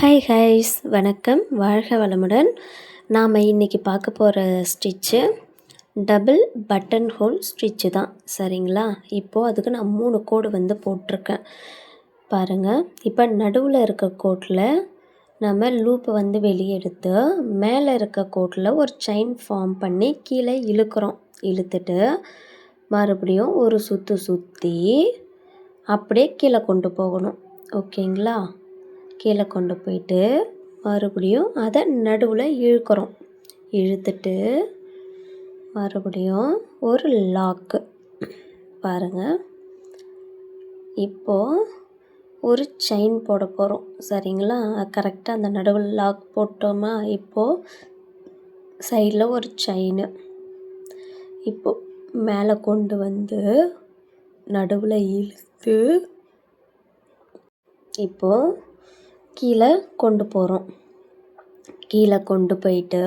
Hi highs வணக்கம், வாழ்க வளமுடன். நாம் இன்றைக்கி பார்க்க போகிற stitch double button whole stitch தான். சரிங்களா? இப்போது அதுக்கு நான் 3 கோடு போட்டிருக்கேன் பாருங்கள். இப்போ நடுவில் இருக்க கோட்டில் நம்ம லூப்பை வெளியே எடுத்து மேலே இருக்க கோட்டில் ஒரு செயின் ஃபார்ம் பண்ணி கீழே இழுக்கிறோம். இழுத்துட்டு மறுபடியும் ஒரு சுற்றி அப்படியே கீழே கொண்டு போகணும். ஓகேங்களா? கீழே கொண்டு போயிட்டு மறுபடியும் அதை நடுவில் இழுக்கிறோம். இழுத்துட்டு மறுபடியும் ஒரு லாக்கு பாருங்கள். இப்போது ஒரு செயின் போட போகிறோம். சரிங்களா? கரெக்டாக அந்த நடுவில் லாக் போட்டோமா. இப்போது சைடில் ஒரு செயின் இப்போது மேலே கொண்டு நடுவில் இழுத்து இப்போது கீழே கொண்டு போகிறோம். கீழே கொண்டு போயிட்டு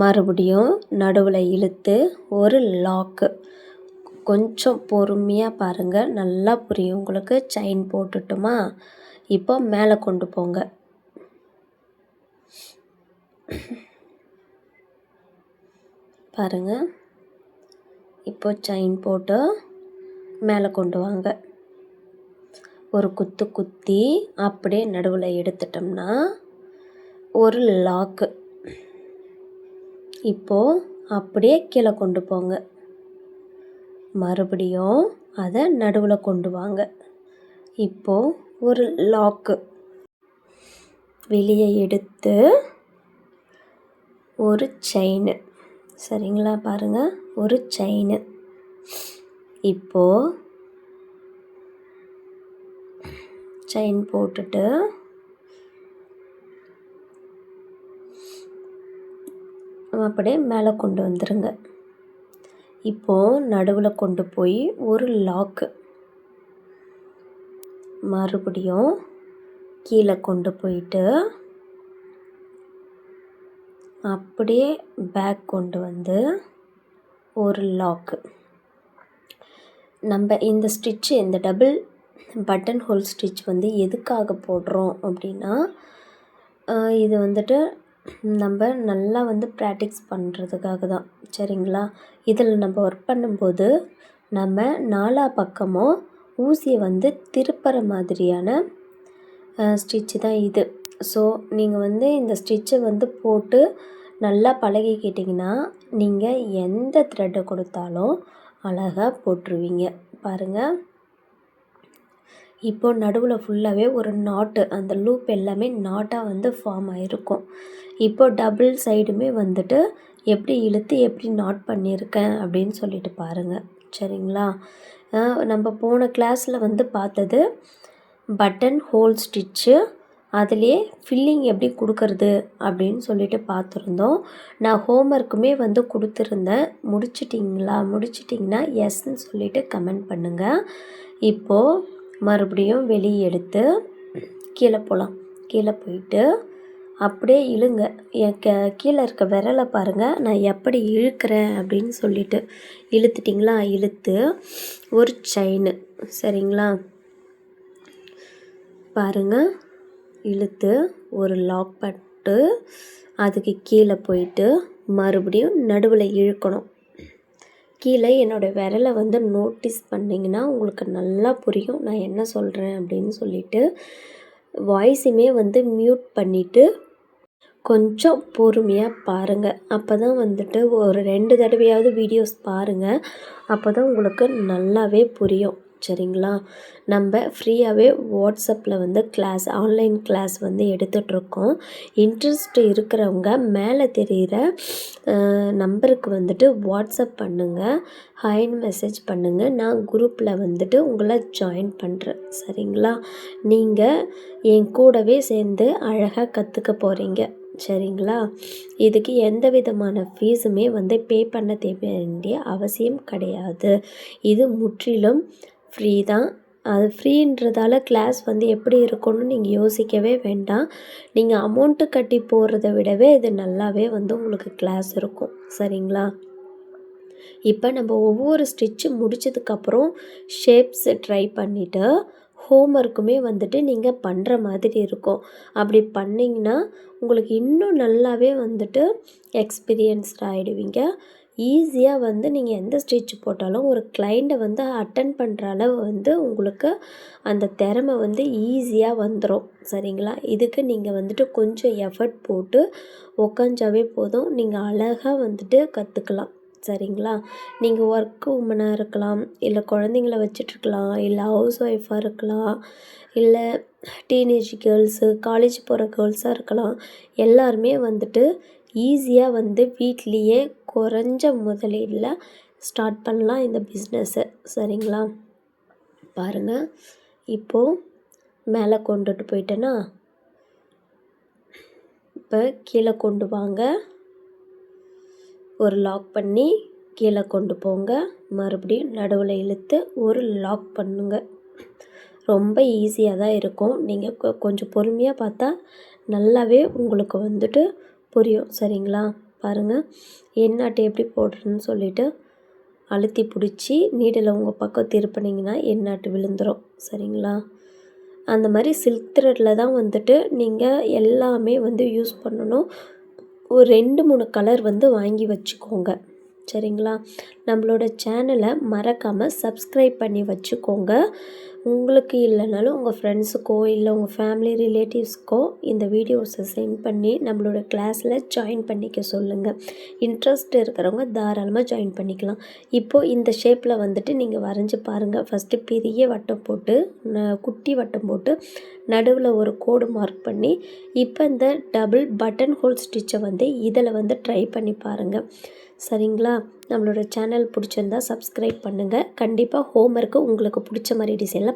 மறுபடியும் நடுவில் இழுத்து ஒரு லாக்கு. கொஞ்சம் பொறுமையாக பாருங்கள், நல்லா புரியும் உங்களுக்கு. செயின் போட்டுட்டுமா. இப்போ மேலே கொண்டு போங்க. பாருங்கள், இப்போ செயின் போட்டு மேலே கொண்டு வாங்க. ஒரு குத்தி அப்படியே நடுவில் எடுத்துட்டோம்னா ஒரு லாக்கு. இப்போது அப்படியே கீழே கொண்டு போங்க. மறுபடியும் அதை நடுவில் கொண்டு வாங்க. இப்போது ஒரு லாக்கு. வெளியே எடுத்து ஒரு செயின். சரிங்களா? பாருங்கள், ஒரு செயின். இப்போது செயின் போட்டுட்டு அப்படியே மேலே கொண்டு வந்துடுங்க. இப்போது நடுவில் கொண்டு போய் ஒரு லாக்கு. மறுபடியும் கீழே கொண்டு போயிட்டு அப்படியே பேக் கொண்டு ஒரு லாக்கு. நம்ம இந்த ஸ்டிச்சு, இந்த டபுள் பட்டன் ஹோல் ஸ்டிச் எதுக்காக போடுறோம் அப்படின்னா, இது நம்ம நல்லா ப்ராக்டிஸ் பண்ணுறதுக்காக தான். சரிங்களா? இதில் நம்ம ஒர்க் பண்ணும்போது நம்ம நாலா பக்கமும் ஊசியை திருப்புற மாதிரியான ஸ்டிச்சு தான் இது. ஸோ நீங்கள் இந்த ஸ்டிச்சை போட்டு நல்லா பழகிக்கிட்டிங்கன்னா நீங்கள் எந்த த்ரெட்டை கொடுத்தாலும் அழகாக போட்டுருவீங்க. பாருங்கள், இப்போது நடுவில் ஃபுல்லாகவே ஒரு நாட்டு, அந்த லூப் எல்லாமே நாட்டாக ஃபார்ம் ஆகிருக்கும். இப்போது டபுள் சைடுமே எப்படி இழுத்து எப்படி நாட் பண்ணியிருக்கேன் அப்படின்னு சொல்லிட்டு பாருங்கள். சரிங்களா? நம்ம போன கிளாஸில் பார்த்தது பட்டன் ஹோல் ஸ்டிச்சு, அதிலே ஃபில்லிங் எப்படி கொடுக்கறது அப்படின்னு சொல்லிட்டு பார்த்துருந்தோம். நான் ஹோம்ஒர்க்குமே கொடுத்துருந்தேன். முடிச்சிட்டிங்கன்னா எஸ்ன்னு சொல்லிட்டு கமெண்ட் பண்ணுங்கள். இப்போது மறுபடியும் வெளியே எடுத்து கீழே போகலாம். கீழே போயிட்டு அப்படியே இழுங்க. கீழே இருக்க விரலை பாருங்கள், நான் எப்படி இழுக்கிறேன் அப்படின்னு சொல்லிட்டு. இழுத்துட்டிங்களா? இழுத்து ஒரு செயின். சரிங்களா? பாருங்கள், இழுத்து ஒரு லாக் பட்டு அதுக்கு கீழே போயிட்டு மறுபடியும் நடுவில் இழுக்கணும். கீழே என்னோடய விரலை நோட்டீஸ் பண்ணிங்கன்னா உங்களுக்கு நல்லா புரியும் நான் என்ன சொல்கிறேன் அப்படின்னு சொல்லிட்டு. வாய்ஸுமே மியூட் பண்ணிவிட்டு கொஞ்சம் பொறுமையாக பாருங்கள். அப்போ தான் ஒரு 2 தடவையாவது வீடியோஸ் பாருங்கள். அப்போ தான் உங்களுக்கு நல்லாவே புரியும். சரிங்களா? நம்ம ஃப்ரீயாகவே வாட்ஸ்அப்பில் கிளாஸ், ஆன்லைன் கிளாஸ் எடுத்துகிட்ருக்கோம். இன்ட்ரெஸ்ட் இருக்கிறவங்க மேலே தெரிகிற நம்பருக்கு வாட்ஸ்அப் பண்ணுங்கள், ஹாய்னு மெசேஜ் பண்ணுங்கள். நான் குரூப்பில் உங்களை ஜாயின் பண்ணுறேன். சரிங்களா? நீங்கள் என் கூடவே சேர்ந்து அழகாக கற்றுக்க போகிறீங்க. சரிங்களா? இதுக்கு எந்த விதமான ஃபீஸுமே பே பண்ண வேண்டிய அவசியம் கிடையாது. இது முற்றிலும் ஃப்ரீ தான். அது ஃப்ரீன்றதால கிளாஸ் எப்படி இருக்கும்னு நீங்கள் யோசிக்கவே வேண்டாம். நீங்கள் அமௌண்ட்டு கட்டி போகிறத விடவே இது நல்லாவே உங்களுக்கு கிளாஸ் இருக்கும். சரிங்களா? இப்போ நம்ம ஒவ்வொரு ஸ்டிச்சு முடித்ததுக்கப்புறம் ஷேப்ஸ் ட்ரை பண்ணிவிட்டு ஹோம்ஒர்க்குமே வந்துட்டு நீங்கள் பண்ணுற மாதிரி இருக்கும். அப்படி பண்ணிங்கன்னா உங்களுக்கு இன்னும் நல்லாவே வந்துட்டு எக்ஸ்பீரியன்ஸ்ட் ஆகிடுவீங்க. ஈஸியாக வந்து நீங்கள் எந்த ஸ்டிச் போட்டாலும் ஒரு கிளைண்ட்டை வந்து அட்டெண்ட் பண்ணுற அளவு வந்து உங்களுக்கு அந்த திறமை வந்து ஈஸியாக வந்துடும். சரிங்களா? இதுக்கு நீங்கள் வந்துட்டு கொஞ்சம் எஃபர்ட் போட்டு உக்காஞ்சாவே போதும். நீங்கள் அழகாக வந்துட்டு கற்றுக்கலாம். சரிங்களா? நீங்கள் ஒர்க் உமனாக இருக்கலாம், இல்லை குழந்தைங்கள வச்சுட்ருக்கலாம், இல்லை ஹவுஸ் ஒய்ஃபாக இருக்கலாம், இல்லை டீனேஜ் கேர்ள்ஸு, காலேஜ் போகிற கேர்ள்ஸாக இருக்கலாம். எல்லாருமே வந்துட்டு ஈஸியாக வந்து வீட்லேயே குறைஞ்ச முதலீடில் ஸ்டார்ட் பண்ணலாம் இந்த பிஸ்னஸ்ஸை. சரிங்களா? பாருங்கள், இப்போது மேலே கொண்டுட்டு போயிட்டேன்னா, இப்போ கீழே கொண்டு வாங்க, ஒரு லாக் பண்ணி கீழே கொண்டு போங்க, மறுபடியும் நடுவில் இழுத்து ஒரு லாக் பண்ணுங்க. ரொம்ப ஈஸியாக தான் இருக்கும். நீங்கள் கொஞ்சம் பொறுமையாக பார்த்தா நல்லாவே உங்களுக்கு வந்துட்டு புரியும். சரிங்களா? பாருங்கள், எண்ணாட்டு எப்படி போடுறதுன்னு சொல்லிவிட்டு அழுத்தி பிடிச்சி நீடில் உங்கள் பக்கம் திருப்பினீங்கன்னா எண்ணாட்டு விழுந்துடும். சரிங்களா? அந்த மாதிரி சில்க் த்ரெட்டில் தான் வந்துட்டு நீங்கள் எல்லாமே வந்து யூஸ் பண்ணணும். ஒரு 2-3 கலர் வந்து வாங்கி வச்சுக்கோங்க. சரிங்களா? நம்மளோட சேனலை மறக்காமல் சப்ஸ்கிரைப் பண்ணி வச்சுக்கோங்க. உங்களுக்கு இல்லைனாலும் உங்கள் ஃப்ரெண்ட்ஸுக்கோ இல்லை உங்கள் ஃபேமிலி ரிலேட்டிவ்ஸ்க்கோ இந்த வீடியோஸை சென்ட் பண்ணி நம்மளோட கிளாஸில் ஜாயின் பண்ணிக்க சொல்லுங்கள். இன்ட்ரெஸ்ட் இருக்கிறவங்க தாராளமாக ஜாயின் பண்ணிக்கலாம். இப்போது இந்த ஷேப்பில் வந்துட்டு நீங்கள் வரைஞ்சி பாருங்கள். ஃபஸ்ட்டு பெரிய வட்டம் போட்டு குட்டி வட்டம் போட்டு நடுவில் ஒரு கோடு மார்க் பண்ணி இப்போ இந்த டபுள் பட்டன் ஹோல் ஸ்டிச்சை வந்து இதில் வந்து ட்ரை பண்ணி பாருங்கள். சரிங்களா? நம்மளோட சேனல் பிடிச்சிருந்தா சப்ஸ்கிரைப் பண்ணுங்கள். கண்டிப்பாக ஹோம்ஒர்க்கு உங்களுக்கு பிடிச்ச மாதிரி டிசைனில்